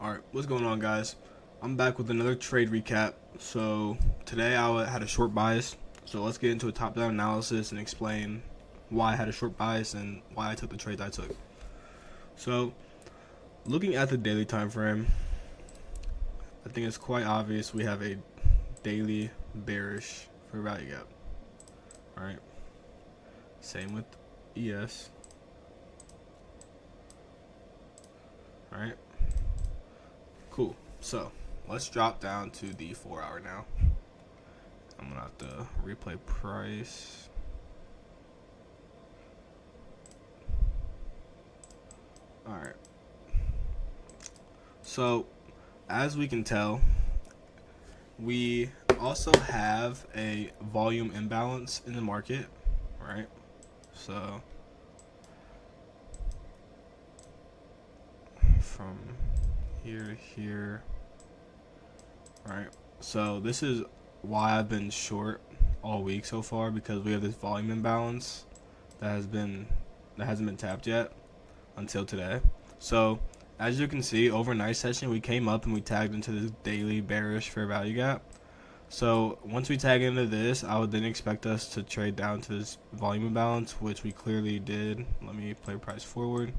Alright, what's going on, guys? I'm back with another trade recap. So, today I had a short bias. So, let's get into a top down analysis and explain why I had a short bias and why I took the trades I took. So, looking at the daily time frame, I think it's quite obvious we have a daily bearish fair value gap. Alright, same with ES. Alright, cool. So, let's drop down to the 4 hour now. I'm gonna have to replay price. Alright. So, as we can tell, we also have a volume imbalance in the market, right? So, from here to here, right? So, this is why I've been short all week so far, because we have this volume imbalance that hasn't been tapped yet until today. So as you can see, overnight session we came up and we tagged into this daily bearish fair value gap. So once we tag into this, I would then expect us to trade down to this volume imbalance, which we clearly did. Let me play price forward.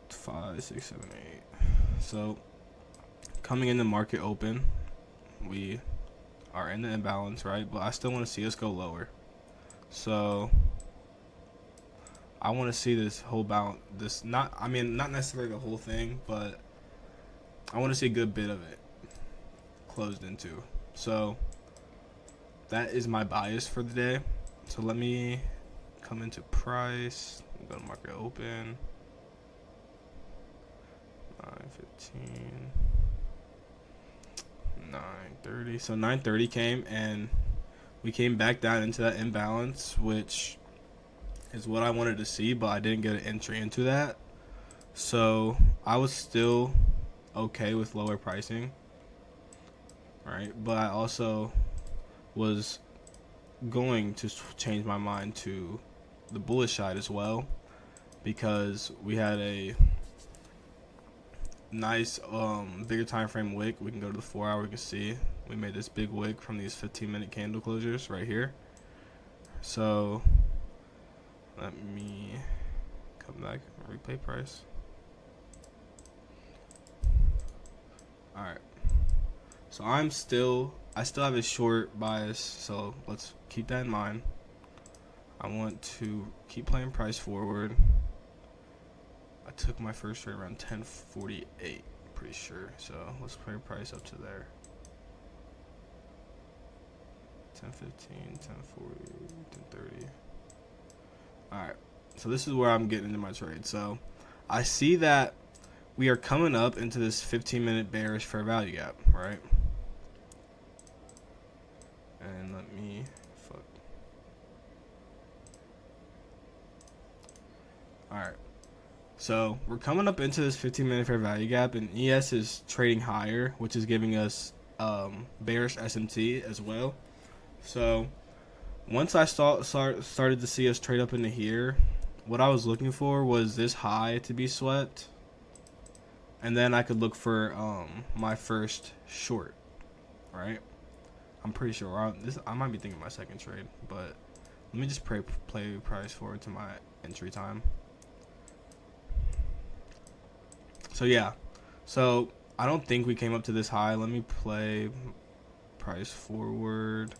5, 6, 7, 8. So coming in the market open, we are in the imbalance, right? But I still want to see us go lower. So I want to see this whole balance. Not necessarily the whole thing, but I want to see a good bit of it closed into. So that is my bias for the day. So let me come into price, go to market open, 9:15. 9:30. So 9:30 came and we came back down into that imbalance, which is what I wanted to see, but I didn't get an entry into that. So I was still okay with lower pricing, right? But I also was going to change my mind to the bullish side as well, because we had a nice bigger time frame wick. We can go to the 4 hour. We can see we made this big wick from these 15-minute candle closures right here. So let me come back and replay price. Alright, so I still have a short bias, so let's keep that in mind. I want to keep playing price forward. I took my first trade around 10:48, pretty sure. So let's play price up to there. 10:15, 10:40, 10:30. Alright, so this is where I'm getting into my trade. So I see that we are coming up into this 15-minute bearish fair value gap, right? And let me Alright. So we're coming up into this 15-minute fair value gap, and ES is trading higher, which is giving us bearish SMT as well. So once I started to see us trade up into here, what I was looking for was this high to be swept, and then I could look for my first short, right? I'm pretty sure I might be thinking my second trade, but let me just play price forward to my entry time. So yeah, so I don't think we came up to this high. Let me play price forward.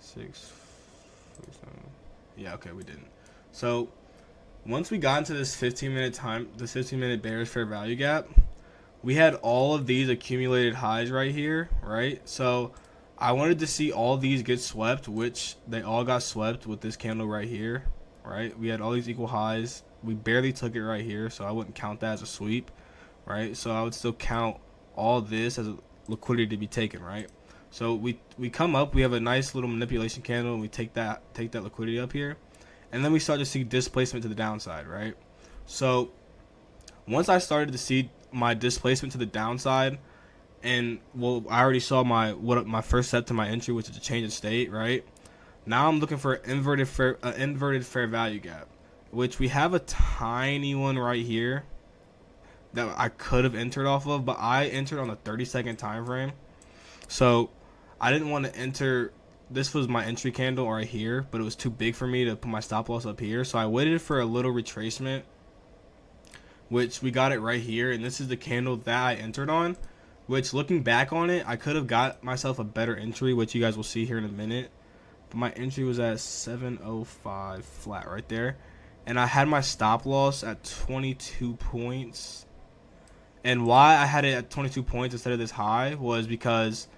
6, 7. Yeah, okay, we didn't. So once we got into this 15-minute bearish fair value gap, we had all of these accumulated highs right here, right? So I wanted to see all these get swept, which they all got swept with this candle right here, right? We had all these equal highs. We barely took it right here, so I wouldn't count that as a sweep, right? So I would still count all this as a liquidity to be taken, right? So we come up, we have a nice little manipulation candle, and we take that liquidity up here, and then we start to see displacement to the downside, right? So once I started to see my displacement to the downside, and well, I already saw my first step to my entry, which is a change of state, right? Now I'm looking for an inverted fair value gap, which we have a tiny one right here that I could have entered off of, but I entered on a 30-second time frame. So I didn't want to enter. This was my entry candle right here, but it was too big for me to put my stop loss up here. So I waited for a little retracement, which we got it right here. And this is the candle that I entered on, which looking back on it, I could have got myself a better entry, which you guys will see here in a minute. But my entry was at 705 flat right there. And I had my stop loss at 22 points. And why I had it at 22 points instead of this high was because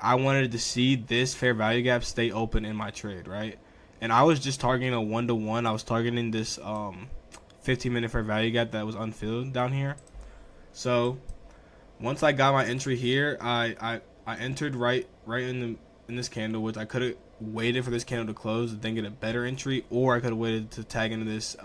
I wanted to see this fair value gap stay open in my trade, right? And I was just targeting a 1-to-1. I was targeting this 15-minute fair value gap that was unfilled down here. So once I got my entry here, I entered right in this candle, which I could have waited for this candle to close and then get a better entry, or I could have waited to tag into this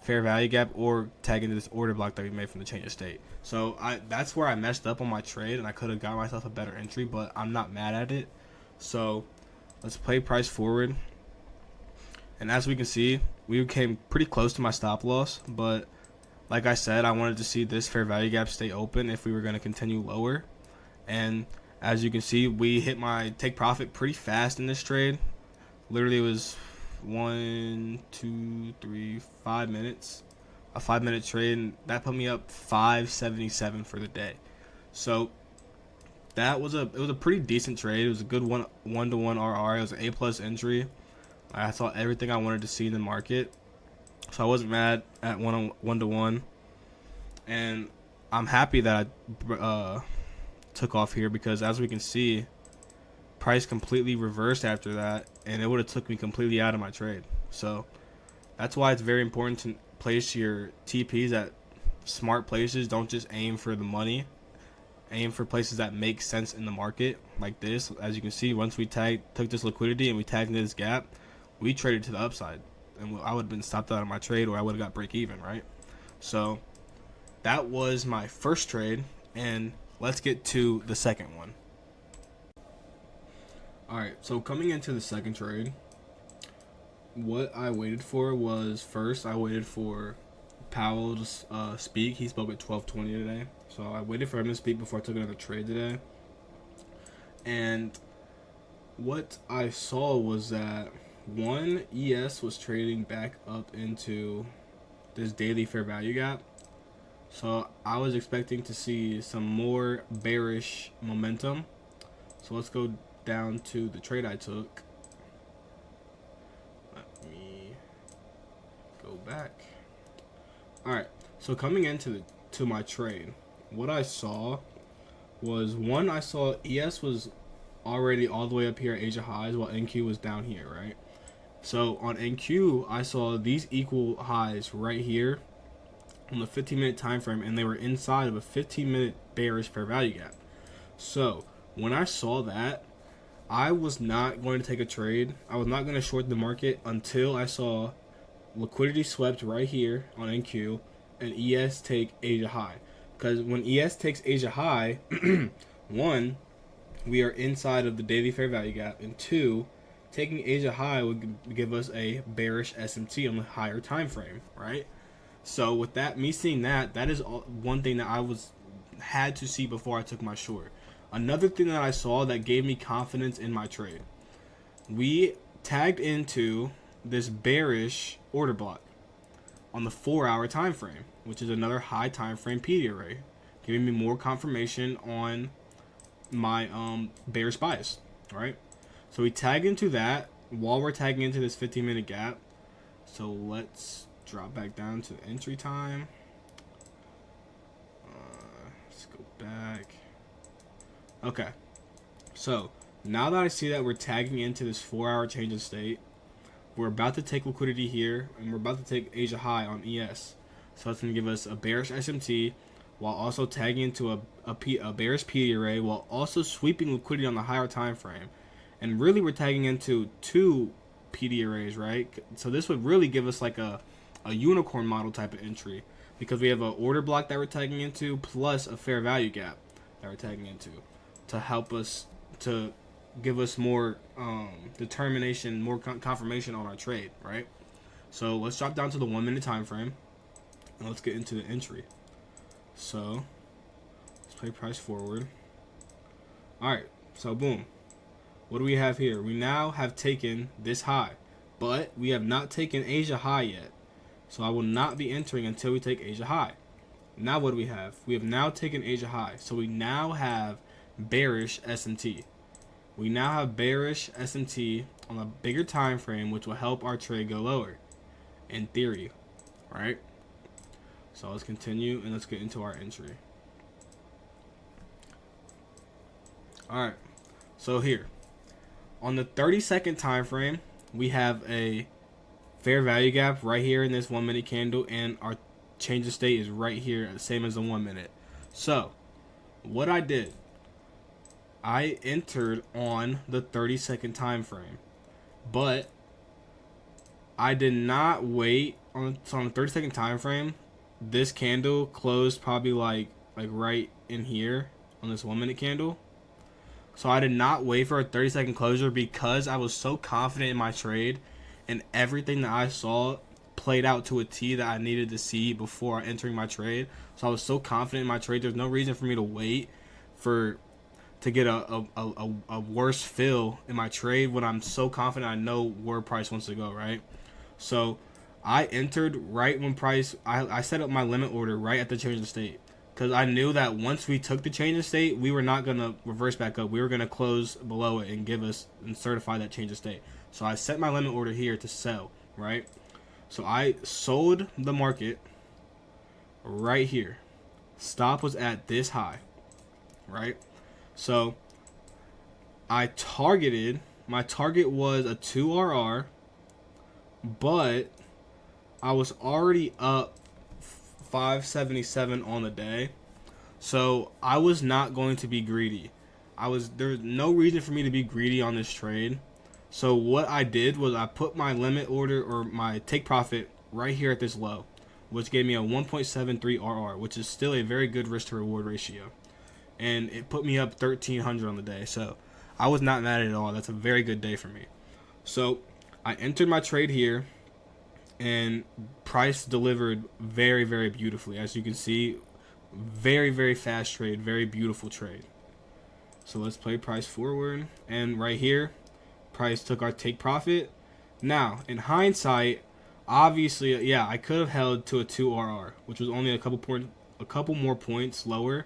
fair value gap or tag into this order block that we made from the change of state. So that's where I messed up on my trade, and I could have got myself a better entry, but I'm not mad at it. So let's play price forward. And as we can see, we came pretty close to my stop loss, but like I said, I wanted to see this fair value gap stay open if we were going to continue lower. And as you can see, we hit my take profit pretty fast in this trade. Literally, it was 1, 2, 3, 5 minutes, a 5-minute trade, and that put me up 577 for the day. So it was a pretty decent trade. It was a good one-to-one RR. It was an A+ entry. I saw everything I wanted to see in the market, so I wasn't mad at one-to-one, and I'm happy that I took off here, because as we can see, price completely reversed after that, and it would have took me completely out of my trade. So that's why it's very important to place your TPs at smart places. Don't just aim for the money. Aim for places that make sense in the market, like this. As you can see, once we took this liquidity and we tagged into this gap, we traded to the upside, and I would have been stopped out of my trade, or I would have got break even, right? So that was my first trade, and let's get to the second one. Alright, so coming into the second trade, what I waited for was, first I waited for Powell to speak. He spoke at 12:20 today, so I waited for him to speak before I took another trade today. And what I saw was that one, ES was trading back up into this daily fair value gap. So I was expecting to see some more bearish momentum. So let's go down to the trade I took. Let me go back. Alright, so coming into my trade, what I saw was, one, I saw ES was already all the way up here at Asia highs while NQ was down here, right? So on NQ, I saw these equal highs right here on the 15-minute time frame, and they were inside of a 15-minute bearish fair value gap. So when I saw that, I was not going to take a trade. I was not going to short the market until I saw liquidity swept right here on NQ and ES take Asia high. Because when ES takes Asia high, one, we are inside of the daily fair value gap, and two, taking Asia high would give us a bearish SMT on the higher time frame, right? So with that, me seeing that is one thing that I had to see before I took my short. Another thing that I saw that gave me confidence in my trade, we tagged into this bearish order block on the 4-hour time frame, which is another high time frame PD array, giving me more confirmation on my bearish bias, right? So we tag into that while we're tagging into this 15-minute gap. So let's drop back down to the entry time. Let's go back. Okay, so now that I see that we're tagging into this 4-hour change of state, we're about to take liquidity here, and we're about to take Asia high on ES. So that's going to give us a bearish SMT while also tagging into a bearish PD array, while also sweeping liquidity on the higher time frame. And really, we're tagging into two PD arrays, right? So this would really give us like a unicorn model type of entry, because we have an order block that we're tagging into plus a fair value gap that we're tagging into, to help us, to give us more determination, more confirmation on our trade, right? So let's drop down to the 1 minute time frame, and let's get into the entry. So let's play price forward. All right, so boom. What do we have here? We now have taken this high, but we have not taken Asia high yet. So I will not be entering until we take Asia high. Now what do we have? We have now taken Asia high. So we now have bearish SMT. We now have bearish SMT on a bigger time frame, which will help our trade go lower, in theory, right? So let's continue and let's get into our entry. All right, so here on the 30-second time frame, we have a fair value gap right here in this 1 minute candle, and our change of state is right here, same as the 1 minute. So what I did, I entered on the 30-second time frame, but I did not wait on. So on the 30-second time frame, this candle closed probably like right in here on this 1 minute candle. So I did not wait for a 30-second closure because I was so confident in my trade, and everything that I saw played out to a T that I needed to see before entering my trade. So I was so confident in my trade. There's no reason for me to wait to get a worse fill in my trade when I'm so confident I know where price wants to go, right? So I entered right when price, I set up my limit order right at the change of state, because I knew that once we took the change of state, we were not going to reverse back up. We were going to close below it and give us and certify that change of state. So I set my limit order here to sell, right? So I sold the market right here. Stop was at this high, right? So I targeted, my target was a 2RR, but I was already up 577 on the day, so I was not going to be greedy. There's no reason for me to be greedy on this trade. So what I did was I put my limit order, or my take profit, right here at this low, which gave me a 1.73 RR, which is still a very good risk to reward ratio, and it put me up 1300 on the day. So I was not mad at all. That's a very good day for me. So I entered my trade here, and price delivered very, very beautifully. As you can see, very, very fast trade, very beautiful trade. So let's play price forward, and right here, price took our take profit. Now, in hindsight, obviously, yeah, I could have held to a 2RR, which was only a couple more points lower.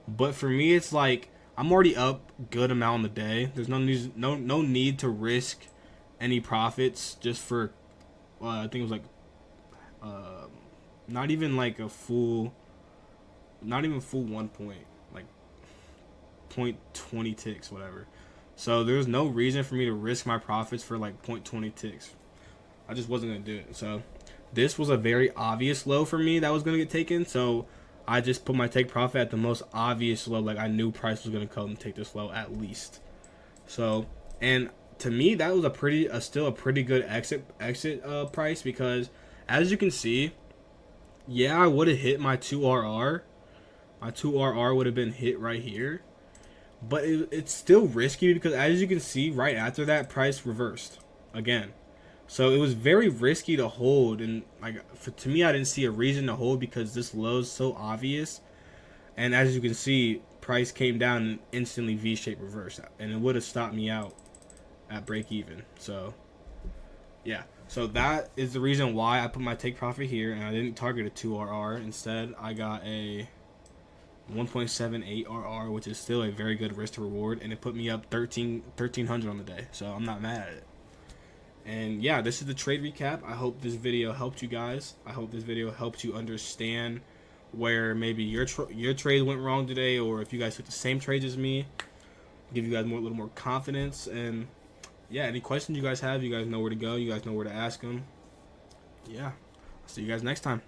But for me, it's like I'm already up good amount on the day. There's no need to risk any profits just for I think it was like not even full 1 point, like 0.20 ticks, whatever. So there's no reason for me to risk my profits for like 0.20 ticks. I just wasn't gonna do it. So this was a very obvious low for me that was gonna get taken. So I just put my take profit at the most obvious low. Like I knew price was gonna come and take this low at least. So, and to me, that was still a pretty good exit price, because as you can see, yeah, I would have hit my 2RR. My 2RR would have been hit right here, but it's still risky because as you can see, right after that, price reversed again. So it was very risky to hold, and to me, I didn't see a reason to hold because this low is so obvious. And as you can see, price came down and instantly V-shaped reverse, and it would have stopped me out at break even. So yeah, so that is the reason why I put my take profit here, and I didn't target a 2RR. Instead, I got a 1.78 RR, which is still a very good risk to reward, and it put me up 1300 on the day. So I'm not mad at it. And yeah, this is the trade recap. I hope this video helped you guys. I hope this video helped you understand where maybe your trade went wrong today, or if you guys took the same trades as me, give you guys a little more confidence. And yeah, any questions you guys have, you guys know where to go. You guys know where to ask them. Yeah, I'll see you guys next time.